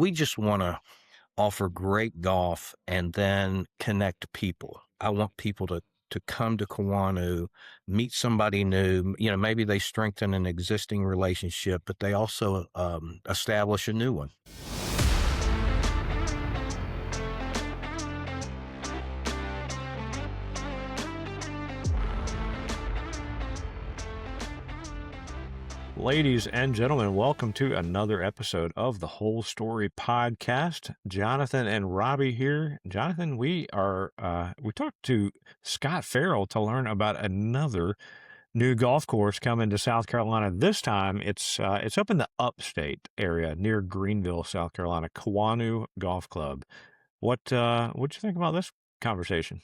we just want to offer great golf and then connect people. I want people to come to Kawonu, meet somebody new. Maybe they strengthen an existing relationship, but they also establish a new one. Ladies and gentlemen, welcome to another episode of the Whole Story Podcast. Jonathan and Robbie here. Jonathan, we talked to Scott Ferrell to learn about another new golf course coming to South Carolina. This time, it's up in the upstate area near Greenville, South Carolina. Kawonu Golf Club. What'd you think about this conversation?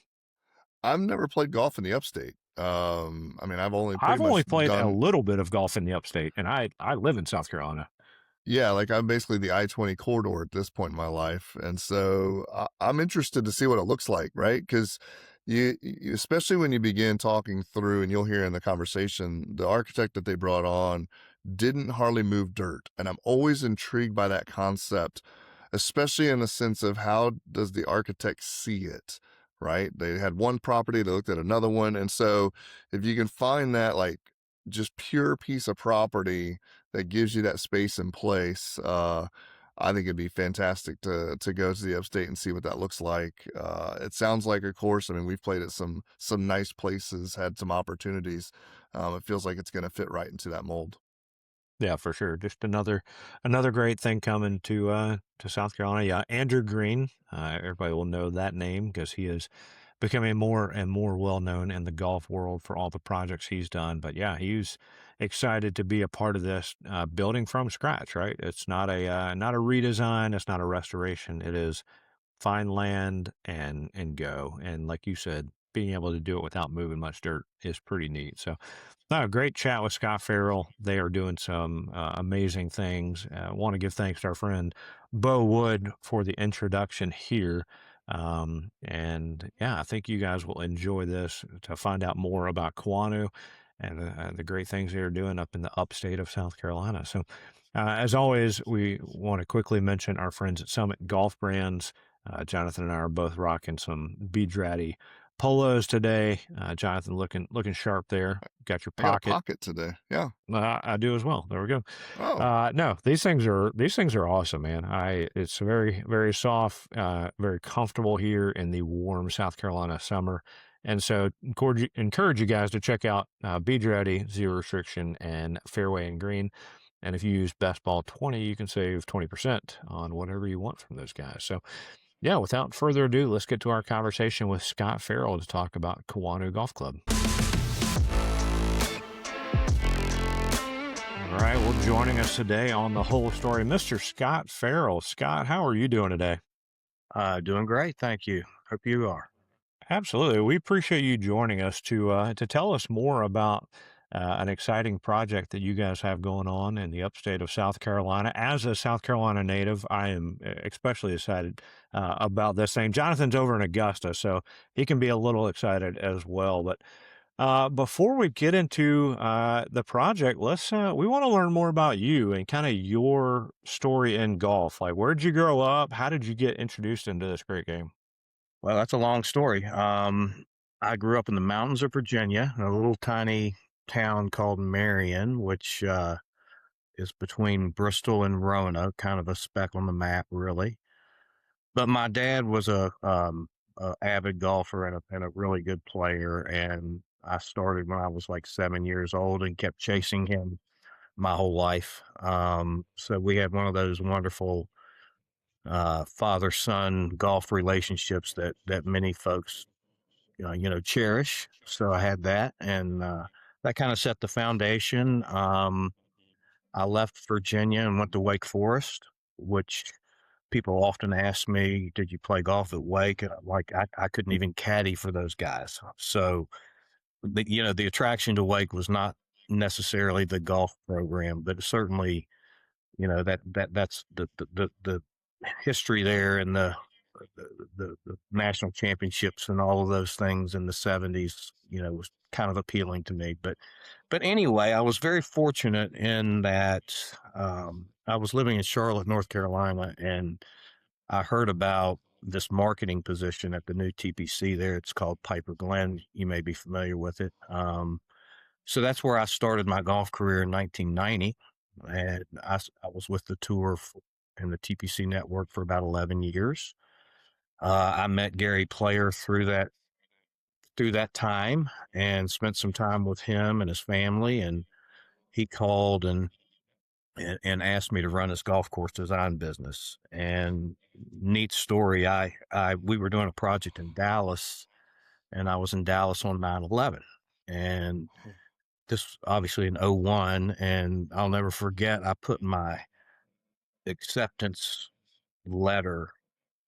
I've never played golf in the upstate. I've only played a little bit of golf in the upstate, and I live in South Carolina. Yeah, like I'm basically the I-20 corridor at this point in my life. And so I'm interested to see what it looks like, right? Because you, especially when you begin talking through, and you'll hear in the conversation, the architect that they brought on didn't hardly move dirt. And I'm always intrigued by that concept, especially in the sense of how does the architect see it? Right? They had one property, they looked at another one. And so if you can find that like just pure piece of property that gives you that space and place, I think it'd be fantastic to go to the upstate and see what that looks like. It sounds like a course. I mean, we've played at some nice places, had some opportunities. It feels like it's going to fit right into that mold. Yeah, for sure. Just another great thing coming to South Carolina. Yeah, Andrew Green. Everybody will know that name because he is becoming more and more well known in the golf world for all the projects he's done. But yeah, he's excited to be a part of this building from scratch. Right? It's not a redesign. It's not a restoration. It is find land and go. And like you said, being able to do it without moving much dirt is pretty neat. So, a great chat with Scott Ferrell. They are doing some amazing things. I want to give thanks to our friend Bo Wood for the introduction here. And yeah, I think you guys will enjoy this to find out more about Kawonu and the great things they're doing up in the upstate of South Carolina. So, as always, we want to quickly mention our friends at Summit Golf Brands. Jonathan and I are both rocking some Beadratty polos today. Jonathan looking sharp there. Got your pocket. I got a pocket today. Yeah. I do as well. There we go. Oh. No, these things are awesome, man. It's very, very soft, very comfortable here in the warm South Carolina summer. And so encourage you guys to check out Beadratty, Zero Restriction, and Fairway and Green. And if you use BestBall 20, you can save 20% on whatever you want from those guys. So yeah, without further ado, let's get to our conversation with Scott Ferrell to talk about Kawonu Golf Club. All right, well, joining us today on The Whole Story, Mr. Scott Ferrell. Scott, how are you doing today? Doing great, thank you. Hope you are. Absolutely. We appreciate you joining us to tell us more about an exciting project that you guys have going on in the upstate of South Carolina. As a South Carolina native, I am especially excited about this thing. Jonathan's over in Augusta, so he can be a little excited as well. But before we get into the project, we want to learn more about you and kind of your story in golf. Like, where did you grow up? How did you get introduced into this great game? Well, that's a long story. I grew up in the mountains of Virginia, in a little tiny town called Marion, which is between Bristol and Roanoke, kind of a speck on the map, really. But my dad was a avid golfer and a really good player, and I started when I was like 7 years old and kept chasing him my whole life. So we had one of those wonderful father-son golf relationships that many folks cherish. So I had that, and that kind of set the foundation. I left Virginia and went to Wake Forest, which people often ask me, did you play golf at Wake? And I'm like, I couldn't even caddy for those guys. So, the attraction to Wake was not necessarily the golf program, but certainly, that's the history there and the national championships and all of those things in the 70s, was kind of appealing to me. But anyway, I was very fortunate in that I was living in Charlotte, North Carolina, and I heard about this marketing position at the new TPC there. It's called Piper Glen. You may be familiar with it. So that's where I started my golf career in 1990. And I was with the tour and the TPC network for about 11 years. I met Gary Player through that time and spent some time with him and his family. And he called and asked me to run his golf course design business. And neat story, we were doing a project in Dallas, and I was in Dallas on 9/11, and this obviously in '01, and I'll never forget. I put my acceptance letter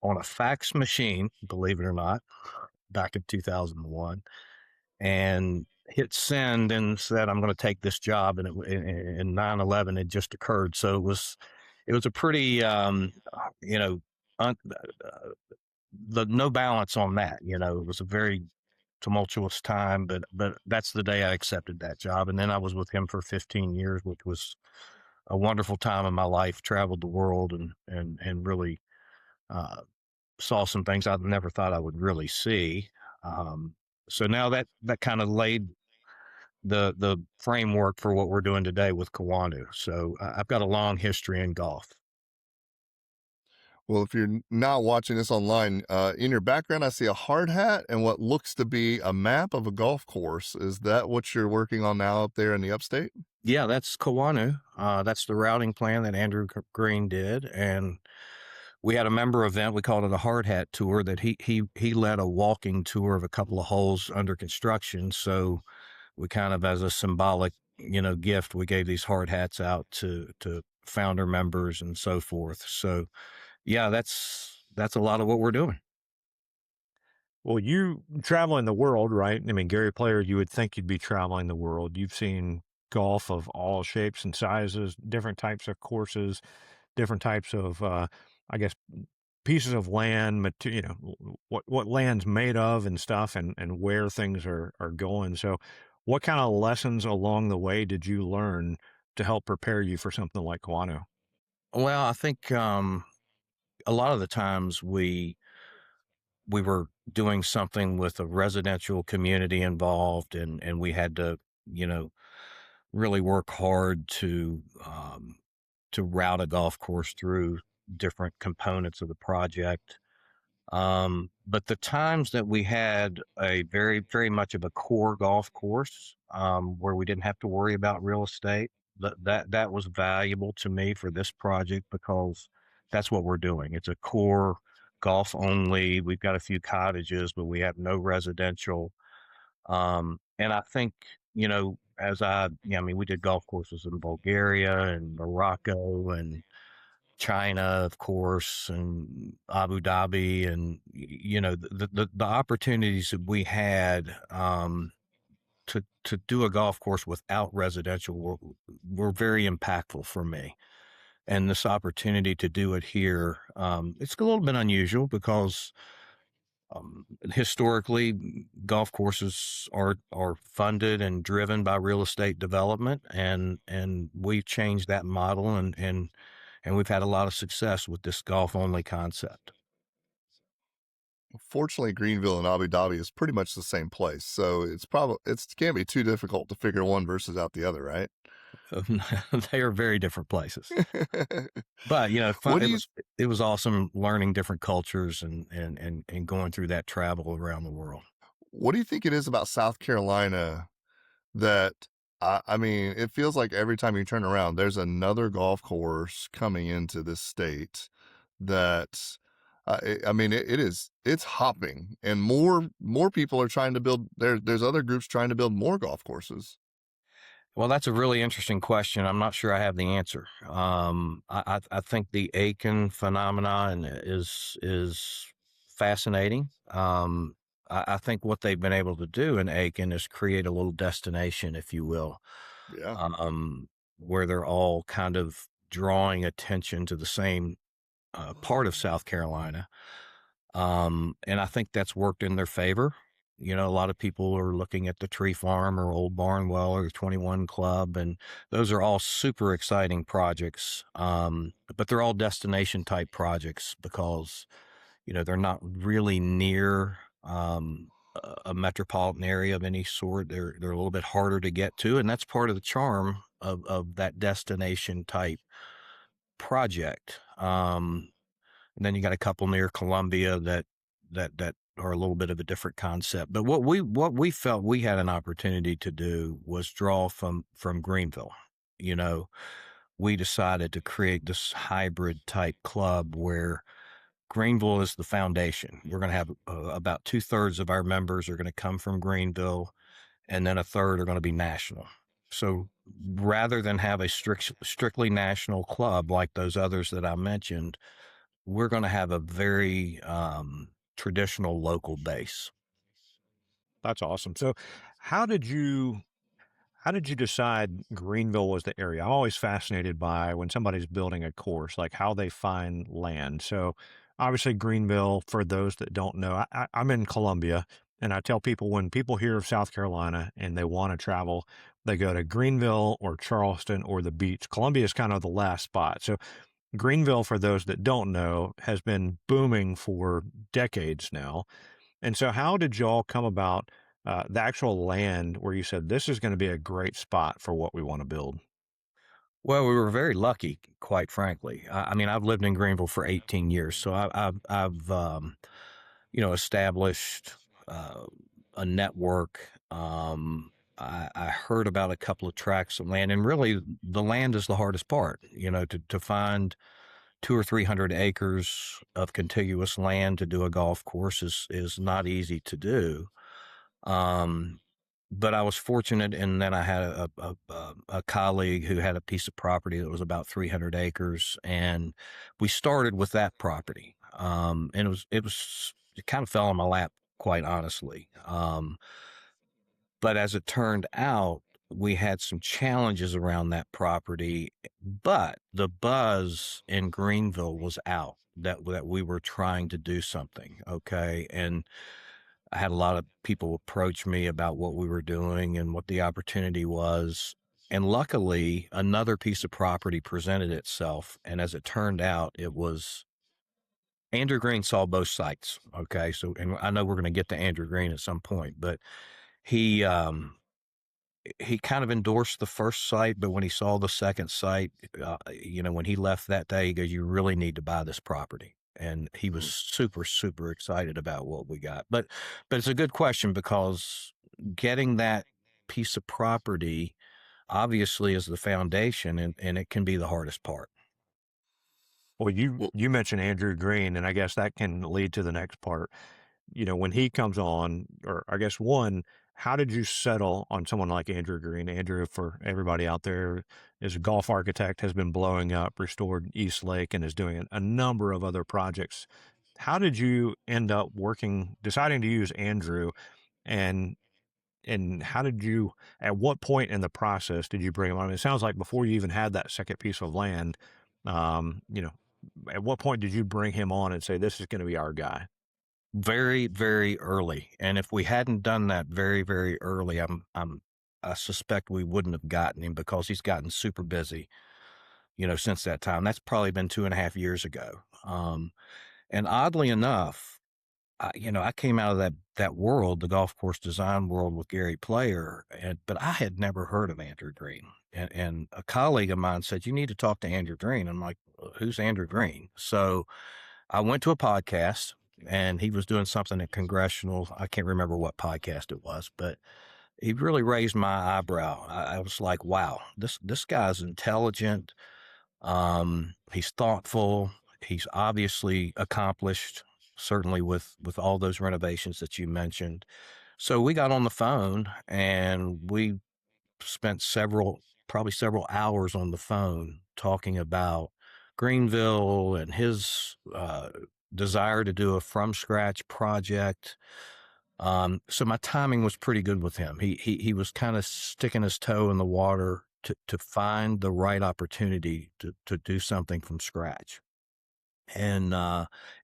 on a fax machine, believe it or not, back in 2001, and hit send and said, I'm going to take this job. And in 9/11 had just occurred. So it was a pretty, you know, the no balance on that, it was a very tumultuous time, but that's the day I accepted that job. And then I was with him for 15 years, which was a wonderful time in my life, traveled the world and really, saw some things I never thought I would really see. So now that kind of laid the framework for what we're doing today with Kawonu. So I've got a long history in golf. Well, if you're not watching this online, in your background, I see a hard hat and what looks to be a map of a golf course. Is that what you're working on now up there in the upstate? Yeah, that's Kawonu. That's the routing plan that Andrew Green did, and we had a member event. We called it a hard hat tour. That he led a walking tour of a couple of holes under construction. So we kind of, as a symbolic, gift, we gave these hard hats out to founder members and so forth. So yeah, that's a lot of what we're doing. Well, you traveling the world, right? I mean, Gary Player, you would think you'd be traveling the world. You've seen golf of all shapes and sizes, different types of courses, different types of, I guess, pieces of land, what land's made of and stuff, and where things are going. So, what kind of lessons along the way did you learn to help prepare you for something like Kawanu? Well, I think a lot of the times we were doing something with a residential community involved, and we had to, really work hard to route a golf course through different components of the project. But the times that we had a very, very much of a core golf course, where we didn't have to worry about real estate, that was valuable to me for this project, because that's what we're doing. It's a core golf only. We've got a few cottages, but we have no residential. And I think, I mean, we did golf courses in Bulgaria and Morocco and China, of course, and Abu Dhabi, and the opportunities that we had, to do a golf course without residential were very impactful for me. And this opportunity to do it here, it's a little bit unusual, because historically, golf courses are funded and driven by real estate development, and we've changed that model, and we've had a lot of success with this golf only concept. Fortunately, Greenville and Abu Dhabi is pretty much the same place, so it can't be too difficult to figure one versus out the other, right? They are very different places, but What do you it was awesome learning different cultures and going through that travel around the world. what do you think it is about South Carolina that I mean, it feels like every time you turn around, there's another golf course coming into this state that I mean, it's hopping, and more people are trying to build. There's other groups trying to build more golf courses. Well, that's a really interesting question. I'm not sure I have the answer. I think the Aiken phenomenon is fascinating. I think what they've been able to do in Aiken is create a little destination, if you will, Yeah. where they're all kind of drawing attention to the same part of South Carolina. And I think that's worked in their favor. You know, a lot of people are looking at the Tree Farm or Old Barnwell or 21 Club, and those are all super exciting projects. But they're all destination type projects because, you know, they're not really near a metropolitan area of any sort. They're a little bit harder to get to, and that's part of the charm of that destination type project. And then you got a couple near Columbia that are a little bit of a different concept. But what we felt we had an opportunity to do was draw from Greenville. You know, we decided to create this hybrid type club where Greenville is the foundation. We're going to have about 2/3 of our members are going to come from Greenville, and then a third are going to be national. So rather than have a strictly national club like those others that I mentioned, we're going to have a very traditional local base. That's awesome. So, how did you how did you decide Greenville was the area? I'm always fascinated by when somebody's building a course, like how they find land. So, obviously, Greenville, for those that don't know, I'm in Columbia, and I tell people when people hear of South Carolina and they want to travel, they go to Greenville or Charleston or the beach. Columbia is kind of the last spot. So, Greenville, for those that don't know, has been booming for decades now. And so, how did y'all come about the actual land where you said this is going to be a great spot for what we want to build? Well, we were very lucky, quite frankly. I mean, I've lived in Greenville for 18 years, so I've you know, established a network. I heard about a couple of tracts of land, and really, the land is the hardest part. You know, to find 200 or 300 acres of contiguous land to do a golf course is not easy to do. Um, but I was fortunate in that I had a colleague who had a piece of property that was about 300 acres, and we started with that property. And it kind of fell in my lap, quite honestly. But as it turned out, we had some challenges around that property, but the buzz in Greenville was out that we were trying to do something. Okay. And I had a lot of people approach me about what we were doing and what the opportunity was. And luckily, another piece of property presented itself. And as it turned out, it was Andrew Green saw both sites. Okay. So, and I know we're going to get to Andrew Green at some point, but he, he kind of endorsed the first site, but when he saw the second site, you know, when he left that day, he goes, "You really need to buy this property." And he was super, super excited about what we got. But it's a good question because getting that piece of property obviously is the foundation, and it can be the hardest part. Well, Well, you mentioned Andrew Green, and I guess that can lead to the next part. You know, when he comes on, or I guess one, how did you settle on someone like Andrew Green? Andrew, for everybody out there, is a golf architect, has been blowing up, restored East Lake, and is doing a number of other projects. How did you end up deciding to use Andrew, and how did you, at what point in the process did you bring him on? I mean, it sounds like before you even had that second piece of land, you know, at what point did you bring him on and say, this is going to be our guy? Very, very early. And if we hadn't done that very, very early, I suspect we wouldn't have gotten him because he's gotten super busy, you know, since that time. That's probably been 2.5 years ago. And oddly enough, you know, I came out of that world, the golf course design world with Gary Player, but I had never heard of Andrew Green. And a colleague of mine said, "You need to talk to Andrew Green." I'm like, "Who's Andrew Green?" So I went to a podcast, and he was doing something at Congressional. I can't remember what podcast it was, but he really raised my eyebrow. I was like, "Wow, this guy's intelligent. He's thoughtful. He's obviously accomplished, certainly with all those renovations that you mentioned." So we got on the phone and we spent probably several hours on the phone talking about Greenville and his desire to do a from scratch project. So my timing was pretty good with him. He was kind of sticking his toe in the water to find the right opportunity to do something from scratch. And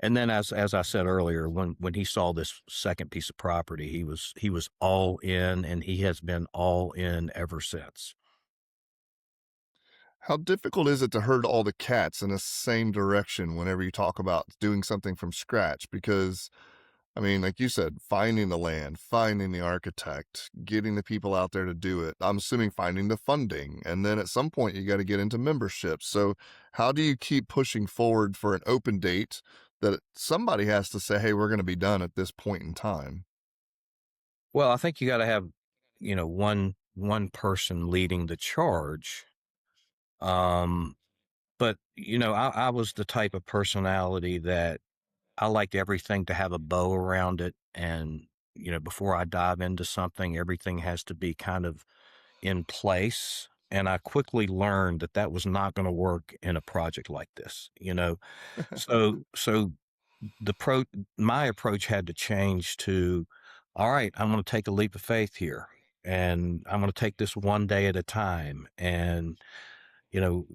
then as I said earlier, when he saw this second piece of property, he was all in, and he has been all in ever since. How difficult is it to herd all the cats in the same direction whenever you talk about doing something from scratch? Because, I mean, like you said, finding the land, finding the architect, getting the people out there to do it. I'm assuming finding the funding. And then at some point, you got to get into memberships. So, how do you keep pushing forward for an open date that somebody has to say, hey, we're going to be done at this point in time? Well, I think you got to have, one person leading the charge. Um, but I was the type of personality that I liked everything to have a bow around it, and before I dive into something, everything has to be kind of in place. And I quickly learned that that was not going to work in a project like this. So the pro my approach had to change to, all right, I'm going to take a leap of faith here, and I'm going to take this one day at a time. And you know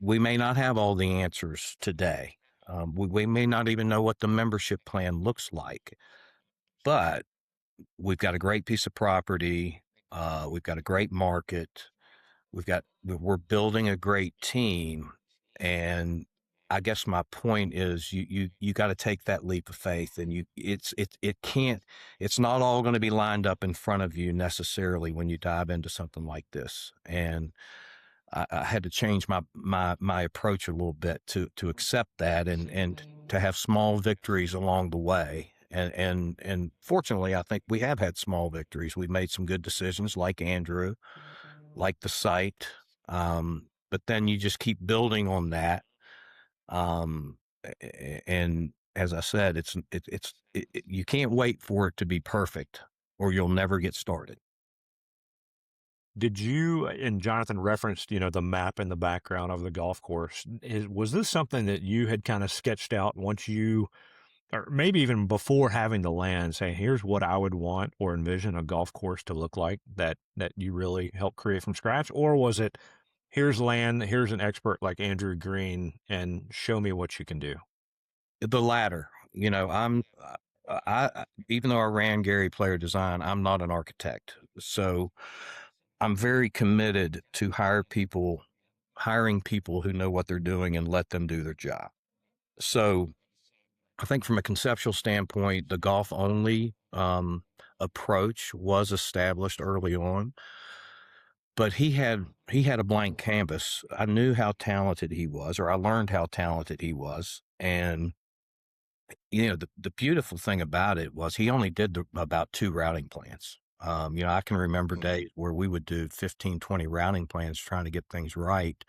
we may not have all the answers today. We may not even know what the membership plan looks like, but we've got a great piece of property. We've got a great market. We're building a great team. And I guess my point is you got to take that leap of faith, and it's not all going to be lined up in front of you necessarily when you dive into something like this. And I had to change my approach a little bit to accept that, and to have small victories along the way. And fortunately, I think we have had small victories. We've made some good decisions, like Andrew, like the site. But then you just keep building on that. Um, and as I said, you can't wait for it to be perfect, or you'll never get started. Did you, and Jonathan referenced, the map in the background of the golf course. Was this something that you had kind of sketched out once you, or maybe even before having the land, say, here's what I would want or envision a golf course to look like, that you really helped create from scratch? Or was it, here's land, here's an expert like Andrew Green, and show me what you can do? The latter. Even though I ran Gary Player Design, I'm not an architect. So I'm very committed to hiring people who know what they're doing and let them do their job. So I think from a conceptual standpoint, the golf only approach was established early on, but he had a blank canvas. I knew how talented he was, or I learned how talented he was. And the beautiful thing about it was he only did about 2 routing plans. I can remember Mm. days where we would do 15, 20 routing plans trying to get things right.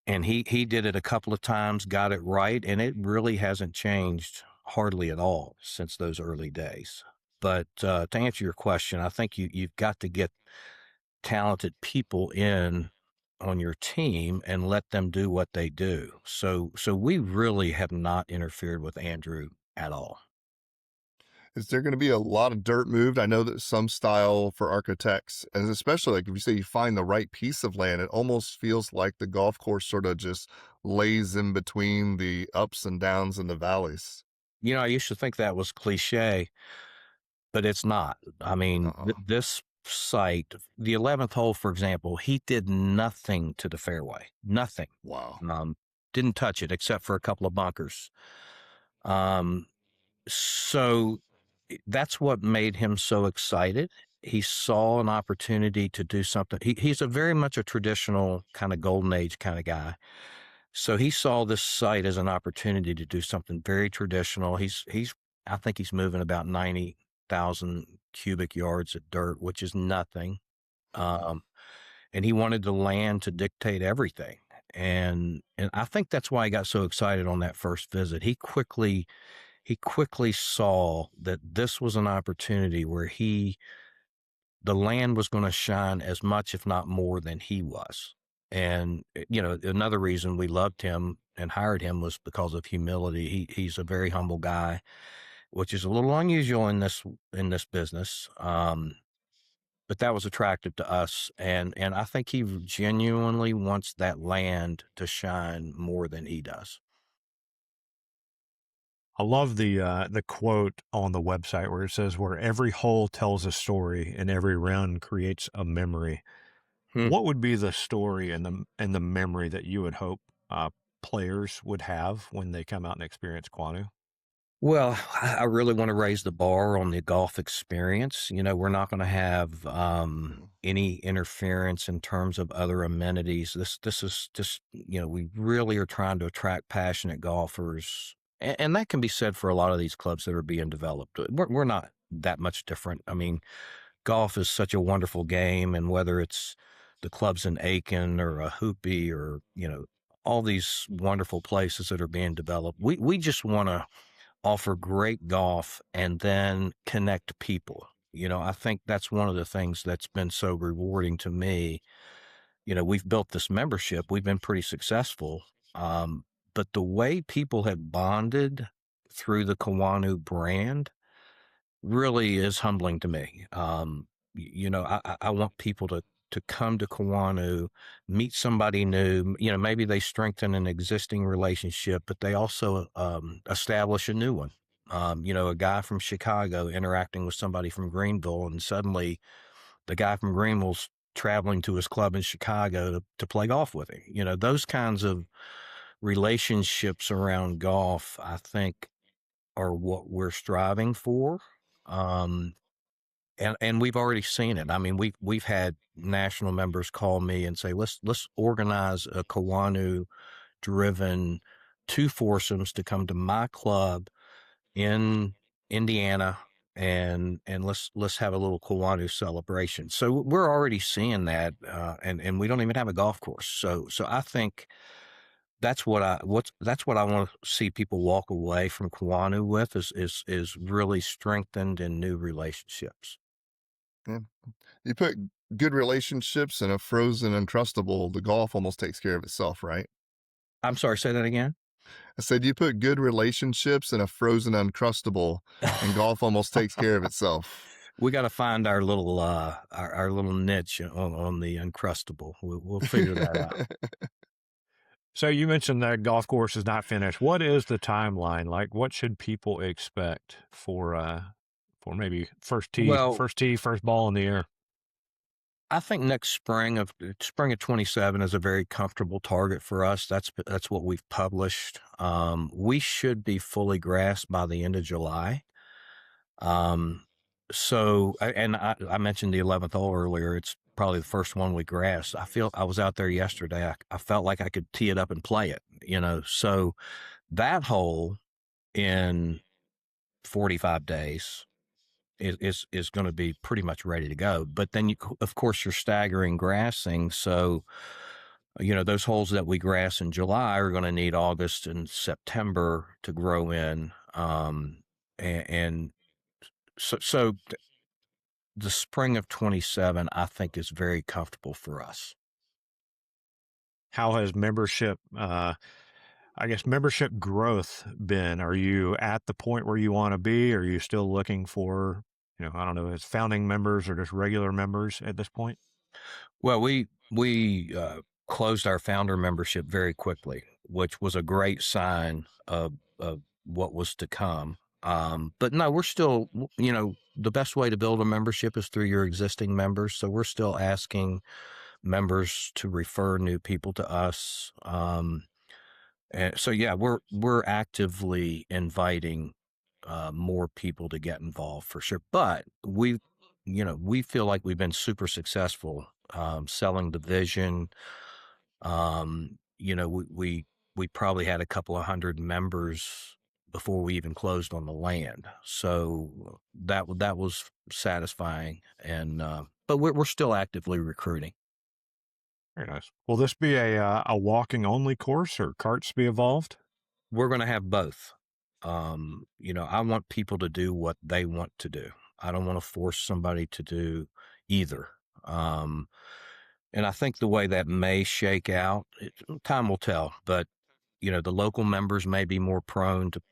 And he did it a couple of times, got it right, and it really hasn't changed hardly at all since those early days. But to answer your question, I think you've got to get talented people in on your team and let them do what they do. So we really have not interfered with Andrew at all. Is there going to be a lot of dirt moved? I know that some style for architects, and especially like if you say you find the right piece of land, it almost feels like the golf course sort of just lays in between the ups and downs and the valleys. I used to think that was cliche, but it's not. I mean, Uh-uh. this site, the 11th hole, for example, he did nothing to the fairway, nothing. Wow. Didn't touch it except for a couple of bunkers. Um, so that's what made him so excited. He saw an opportunity to do something. He's a very much a traditional kind of golden age kind of guy. So he saw this site as an opportunity to do something very traditional. I think he's moving about 90,000 cubic yards of dirt, which is nothing. Mhm. Um, and he wanted the land to dictate everything. And I think that's why he got so excited on that first visit. He quickly saw that this was an opportunity where the land was going to shine as much, if not more, than he was. And another reason we loved him and hired him was because of humility. He's a very humble guy, which is a little unusual in this business. But that was attractive to us, and I think he genuinely wants that land to shine more than he does. I love the quote on the website where it says, "Where every hole tells a story and every round creates a memory." Hmm. What would be the story and the memory that you would hope players would have when they come out and experience Quanu? Well, I really want to raise the bar on the golf experience. We're not going to have any interference in terms of other amenities. This is just, we really are trying to attract passionate golfers, and that can be said for a lot of these clubs that are being developed. We're not that much different. I mean, golf is such a wonderful game, and whether it's the clubs in Aiken or a Hoopy or all these wonderful places that are being developed, we just want to offer great golf and then connect people. I think that's one of the things that's been so rewarding to me. We've built this membership, we've been pretty successful. But the way people have bonded through the Kawanu brand really is humbling to me. I want people to come to Kawanu, meet somebody new. Maybe they strengthen an existing relationship, but they also establish a new one. A guy from Chicago interacting with somebody from Greenville, and suddenly the guy from Greenville's traveling to his club in Chicago to play golf with him. Those kinds of relationships around golf, I think, are what we're striving for. Um, and we've already seen it. I mean, we've had national members call me and say, let's organize a Kawanu driven two foursomes to come to my club in Indiana, and let's have a little Kawanu celebration. So we're already seeing that, and we don't even have a golf course. So I think that's what I want to see people walk away from Kawanu with is really strengthened and new relationships. Yeah. You put good relationships in a frozen uncrustable, the golf almost takes care of itself, right? I'm sorry, say that again. I said you put good relationships in a frozen uncrustable, and golf almost takes care of itself. We got to find our little our little niche on the uncrustable. We'll figure that out. So you mentioned that golf course is not finished. What is the timeline? Like, what should people expect for maybe Well, first ball in the air? I think next spring of 27 is a very comfortable target for us. That's what we've published. We should be fully grassed by the end of July. Um, and I mentioned the 11th hole earlier. It's probably the first one we grassed. I was out there yesterday. I felt like I could tee it up and play it, So that hole in 45 days is going to be pretty much ready to go. But then of course you're staggering grassing. So, those holes that we grass in July are going to need August and September to grow in. And so the spring of 27, I think, is very comfortable for us. How has membership, membership growth been? Are you at the point where you want to be? Are you still looking for, I don't know, as founding members or just regular members at this point? Well, we closed our founder membership very quickly, which was a great sign of what was to come. But no, we're still, the best way to build a membership is through your existing members. So we're still asking members to refer new people to us. And so, yeah, we're actively inviting more people to get involved for sure. But we feel like we've been super successful selling the vision. We probably had a couple of hundred members before we even closed on the land, so that was satisfying. And but we're still actively recruiting. Very nice. Will this be a walking only course or carts be involved? We're going to have both. I want people to do what they want to do. I don't want to force somebody to do either. And I think the way that may shake out, time will tell. But the local members may be more prone to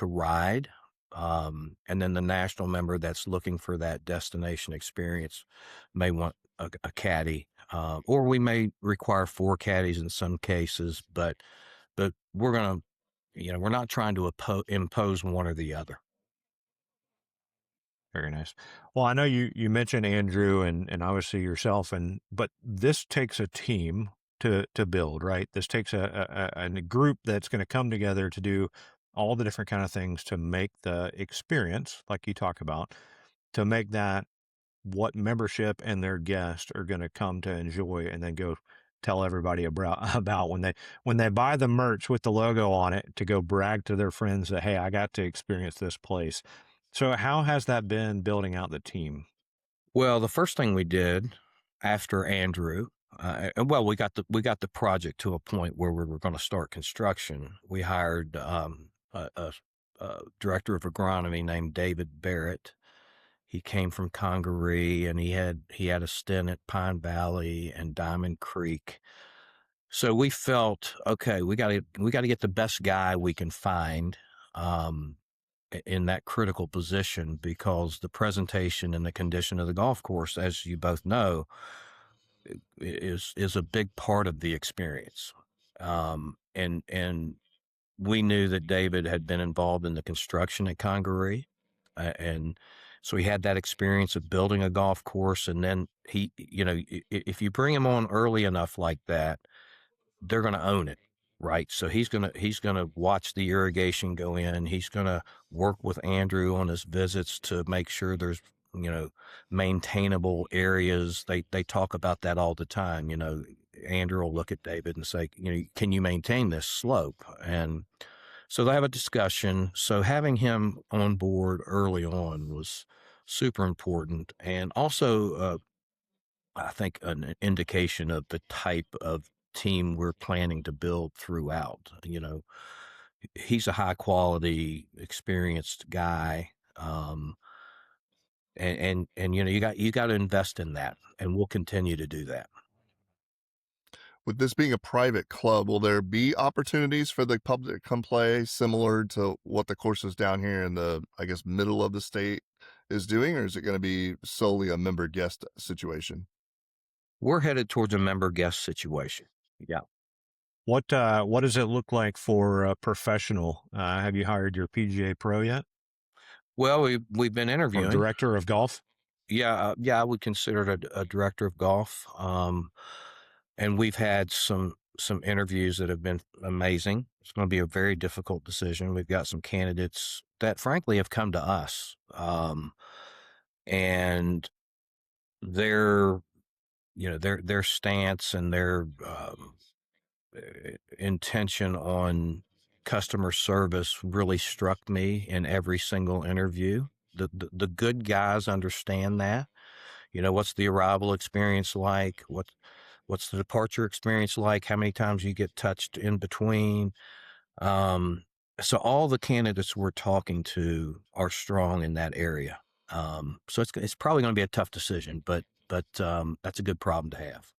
ride, and then the national member that's looking for that destination experience may want a caddy, or we may require four caddies in some cases. But we're gonna We're not trying to impose one or the other. Very nice. Well, I know you mentioned Andrew and obviously yourself, but this takes a team to build, right? This takes a group that's going to come together to do all the different kind of things to make the experience, like you talk about, to make that what membership and their guests are going to come to enjoy, and then go tell everybody about when they buy the merch with the logo on it, to go brag to their friends that, hey, I got to experience this place. So how has that been building out the team? Well, the first thing we did after Andrew, we got the project to a point where we were going to start construction. We hired a director of agronomy named David Barrett. He came from Congaree, and he had a stint at Pine Valley and Diamond Creek. So we felt, okay, we got to get the best guy we can find in that critical position, because the presentation and the condition of the golf course, as you both know, is a big part of the experience. And we knew that David had been involved in the construction at Congaree, and so he had that experience of building a golf course. And then if you bring him on early enough like that, they're going to own it, right? So he's going to watch the irrigation go in. He's going to work with Andrew on his visits to make sure there's maintainable areas. They talk about that all the time. Andrew will look at David and say, can you maintain this slope? And so they have a discussion. So having him on board early on was super important, and also I think an indication of the type of team we're planning to build throughout. He's a high quality, experienced guy. And you got to invest in that, and we'll continue to do that. With this being a private club, will there be opportunities for the public to come play similar to what the courses down here in the, I guess, middle of the state is doing, or is it going to be solely a member guest situation? We're headed towards a member guest situation. Yeah. What does it look like for professional? Have you hired your PGA pro yet, Well, we've been or interviewing. director of golf? Yeah, I would consider it a director of golf. And we've had some interviews that have been amazing. It's going to be a very difficult decision. We've got some candidates that, frankly, have come to us, and their stance and their intention on customer service really struck me in every single interview. The good guys understand that. What's the arrival experience like? What's the departure experience like? How many times you get touched in between? So all the candidates we're talking to are strong in that area. So it's probably going to be a tough decision, but that's a good problem to have.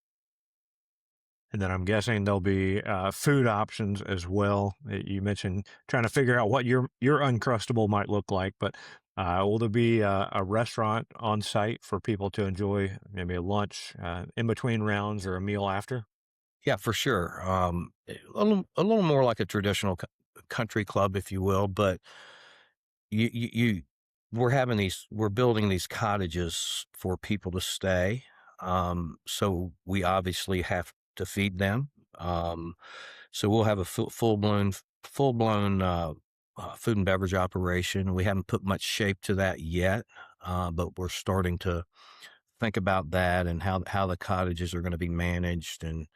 And then I'm guessing there'll be food options as well. You mentioned trying to figure out what your Uncrustable might look like, but will there be a restaurant on site for people to enjoy, maybe a lunch in between rounds or a meal after? Yeah, for sure. A little more like a traditional country club, if you will, but you we're building these cottages for people to stay. So we obviously have to feed them. So we'll have a full-blown food and beverage operation. We haven't put much shape to that yet, but we're starting to think about that and how the cottages are going to be managed, and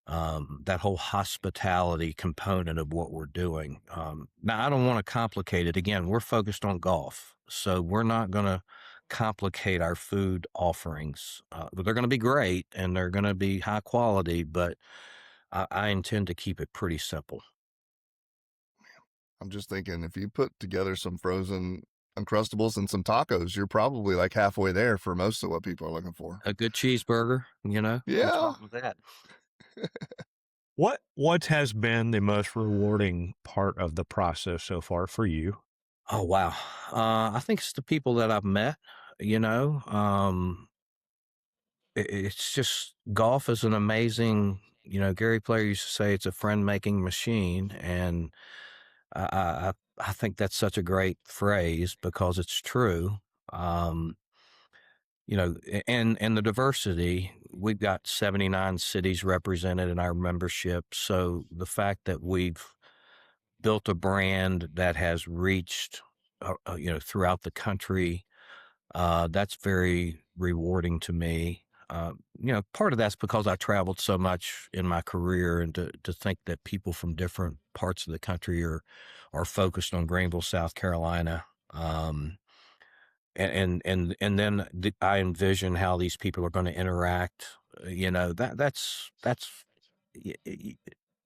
that whole hospitality component of what we're doing. Now, I don't want to complicate it. Again, we're focused on golf, so we're not going to complicate our food offerings. But they're going to be great, and they're going to be high quality, but I intend to keep it pretty simple. I'm just thinking, if you put together some frozen Uncrustables and some tacos, you're probably like halfway there for most of what people are looking for. A good cheeseburger, what's Yeah. wrong with that? What has been the most rewarding part of the process so far for you? Oh, wow. I think it's the people that I've met. It's just, golf is an amazing, Gary Player used to say it's a friend making machine. And I think that's such a great phrase because it's true. Um, and the diversity, we've got 79 cities represented in our membership. So the fact that we've built a brand that has reached, throughout the country, that's very rewarding to me. Part of that's because I traveled so much in my career, and to think that people from different parts of the country are focused on Greenville, South Carolina. And then I envision how these people are going to interact. That's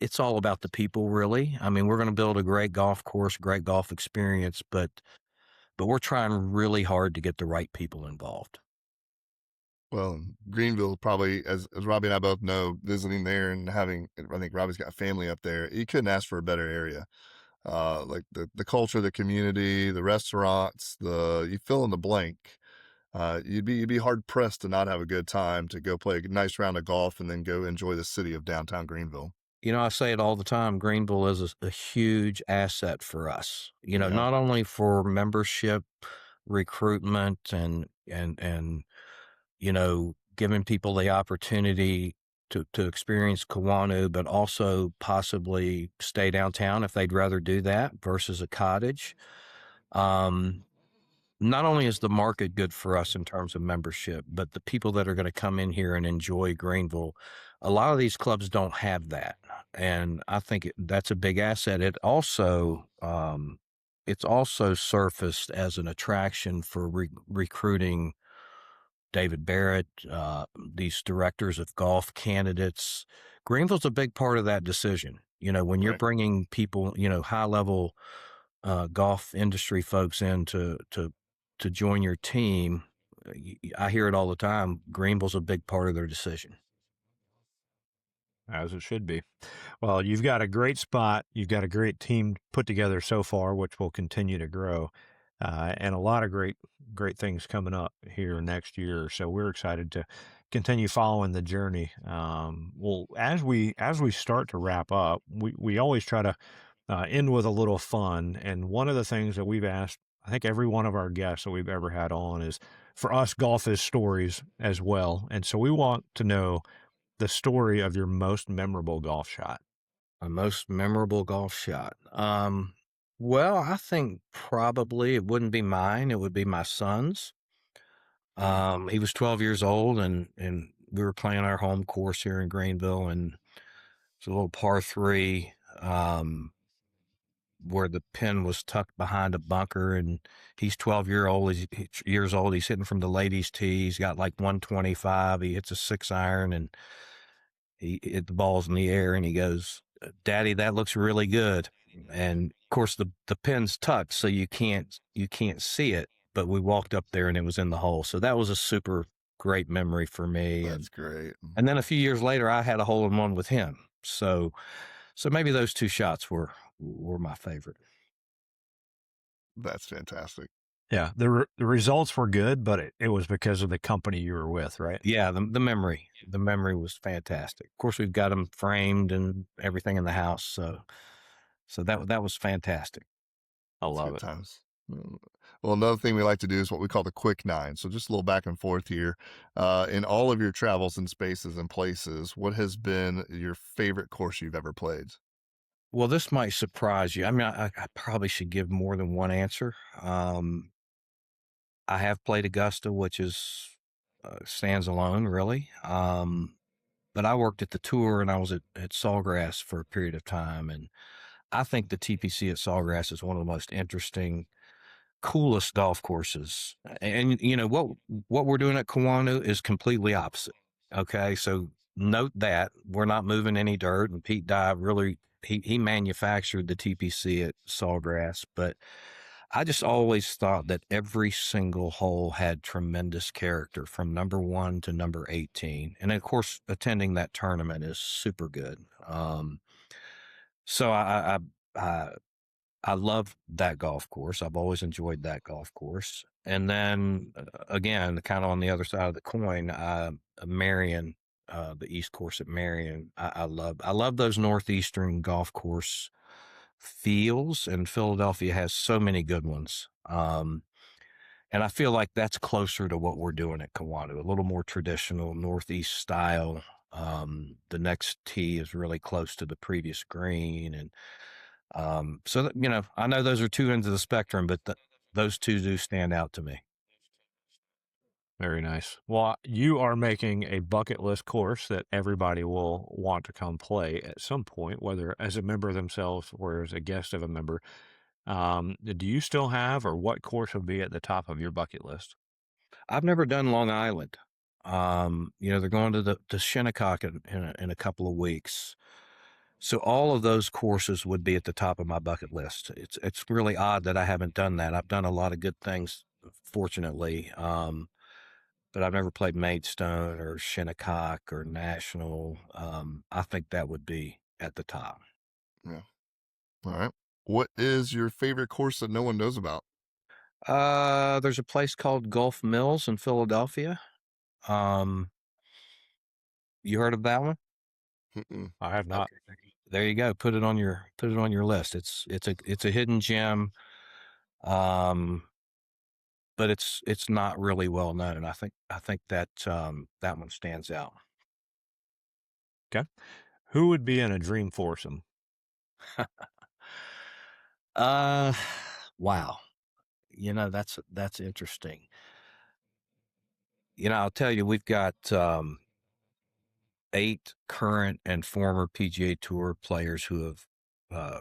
it's all about the people, really. I mean, we're going to build a great golf course, great golf experience, but we're trying really hard to get the right people involved. Well, Greenville probably, as Robbie and I both know, visiting there and I think Robbie's got family up there. You couldn't ask for a better area. Like the culture, the community, the restaurants, you fill in the blank. You'd be hard pressed to not have a good time to go play a nice round of golf and then go enjoy the city of downtown Greenville. I say it all the time. Greenville is a huge asset for us. Yeah. Not only for membership, recruitment, and giving people the opportunity to experience Kawonu, but also possibly stay downtown if they'd rather do that versus a cottage. Not only is the market good for us in terms of membership, but the people that are going to come in here and enjoy Greenville, a lot of these clubs don't have that. And I think that's a big asset. It's also surfaced as an attraction for recruiting David Barrett, these directors of golf candidates. Greenville's a big part of that decision. When you're Right. bringing people, high level golf industry folks in to join your team, I hear it all the time. Greenville's a big part of their decision. As it should be. Well, you've got a great spot. You've got a great team put together so far, which will continue to grow, and a lot of great things coming up here next year. So we're excited to continue following the journey. Well, as we start to wrap up, we always try to end with a little fun. And one of the things that we've asked, I think every one of our guests that we've ever had on is, for us, golf is stories as well. And so we want to know the story of your most memorable golf shot. My most memorable golf shot. Well, I think probably it wouldn't be mine. It would be my son's. He was 12 years old, and we were playing our home course here in Greenville, and it's a little par three, where the pin was tucked behind a bunker, and he's 12 years old. He's hitting from the ladies' tee. He's got like 125. He hits a 6-iron, and he hit the balls in the air, and he goes, "Daddy, that looks really good." And of course, the pin's tucked, so you can't see it. But we walked up there, and it was in the hole. So that was a super great memory for me. That's great. And then a few years later, I had a hole-in-one with him. So maybe those two shots were my favorite. That's fantastic. Yeah, the results were good, but it was because of the company you were with, right? Yeah, the memory was fantastic. Of course, we've got them framed and everything in the house. So that was fantastic. I It's love good it. times. Well, another thing we like to do is what we call the quick nine. So just a little back and forth here. In all of your travels and spaces and places, what has been your favorite course you've ever played? Well, this might surprise you. I mean, I probably should give more than one answer. I have played Augusta, which stands alone, really. But I worked at the Tour, and I was at Sawgrass for a period of time, and I think the TPC at Sawgrass is one of the most interesting, coolest golf courses. And what we're doing at Kawonu is completely opposite. Okay, so note that we're not moving any dirt, and Pete Dye really he manufactured the TPC at Sawgrass, but I just always thought that every single hole had tremendous character from number 1 to number 18. And of course, attending that tournament is super good. So I love that golf course. I've always enjoyed that golf course. And then again, kind of on the other side of the coin, Marion, the East Course at Marion. I love those northeastern golf course feels, and Philadelphia has so many good ones. And I feel like that's closer to what we're doing at Kawonu, a little more traditional Northeast style. The next tee is really close to the previous green. And so, that, I know those are two ends of the spectrum, but those two do stand out to me. Very nice. Well, you are making a bucket list course that everybody will want to come play at some point, whether as a member themselves or as a guest of a member. Do you still have, or what course would be at the top of your bucket list? I've never done Long Island. They're going to Shinnecock in a couple of weeks. So all of those courses would be at the top of my bucket list. It's really odd that I haven't done that. I've done a lot of good things, fortunately. But I've never played Maidstone or Shinnecock or National. I think that would be at the top. Yeah. All right. What is your favorite course that no one knows about? There's a place called Gulf Mills in Philadelphia. You heard of that one? Mm-mm. I have not. Okay. There you go. Put it on your list. It's a hidden gem. But it's not really well known. I think that that one stands out. Okay. Who would be in a dream foursome? Wow. That's interesting. I'll tell you, we've got 8 current and former PGA Tour players who have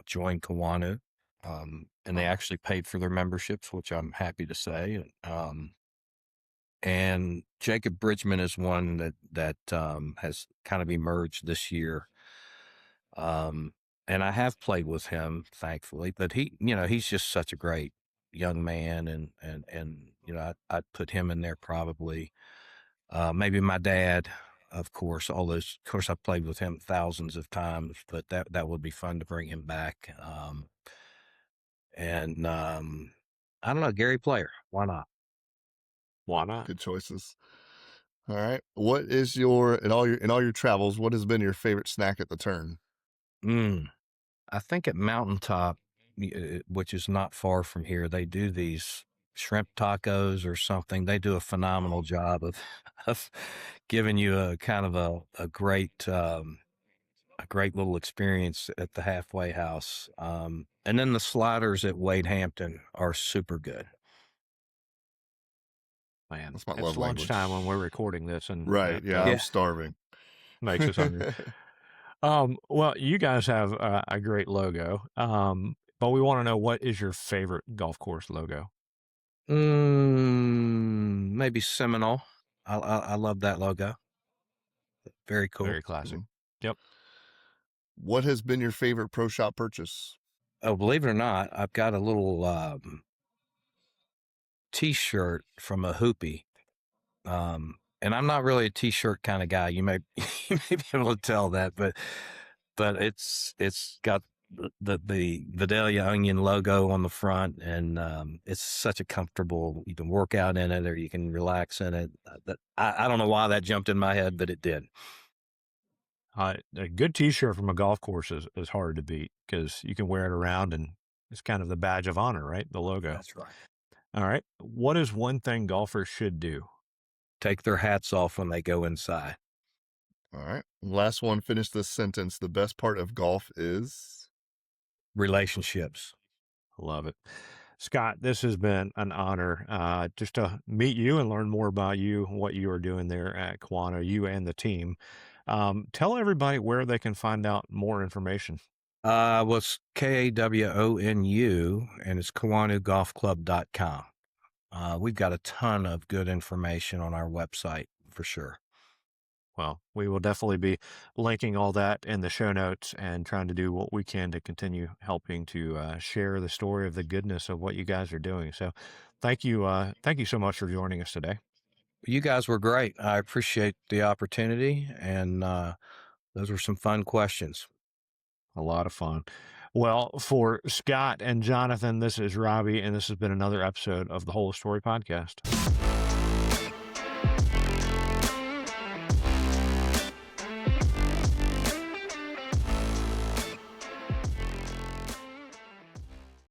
joined Kawonu, and they actually paid for their memberships, which I'm happy to say. And Jacob Bridgman is one that has kind of emerged this year. And I have played with him, thankfully, but he's just such a great young man. And I'd put him in there probably. Maybe my dad, of course, of course, I've played with him thousands of times, but that would be fun to bring him back. And I don't know, Gary Player. Why not? Why not? Good choices. All right. What is in all your travels, what has been your favorite snack at the turn? I think at Mountaintop, which is not far from here, they do these shrimp tacos or something. They do a phenomenal job of giving you a kind of a great little experience at the halfway house. And then the sliders at Wade Hampton are super good. Man, That's my it's love language. lunchtime when we're recording this, and Right. Yeah. I'm starving. Makes us hungry. Well, you guys have a great logo, but we want to know, what is your favorite golf course logo? Maybe Seminole. I love that logo. Very cool. Very classic. Mm-hmm. Yep. What has been your favorite pro shop purchase? Oh, believe it or not, I've got a little T-shirt from a hoopy. And I'm not really a T-shirt kind of guy. You may be able to tell that, but it's got the Vidalia Onion logo on the front, and it's such a comfortable. You can work out in it, or you can relax in it. I don't know why that jumped in my head, but it did. A good T-shirt from a golf course is hard to beat, because you can wear it around, and it's kind of the badge of honor, right? The logo. That's right. All right. What is one thing golfers should do? Take their hats off when they go inside. All right. Last one. Finish this sentence. The best part of golf is relationships. Love it. Scott, this has been an honor just to meet you and learn more about you, what you are doing there at Kawonu, you and the team. Tell everybody where they can find out more information. Well, it's KAWONU, and it's KawonuGolfClub.com. We've got a ton of good information on our website for sure. Well, we will definitely be linking all that in the show notes and trying to do what we can to continue helping to share the story of the goodness of what you guys are doing. So thank you so much for joining us today. You guys were great. I appreciate the opportunity, and those were some fun questions. A lot of fun. Well, for Scott and Jonathan, this is Robbie, and this has been another episode of the Whole Story Podcast.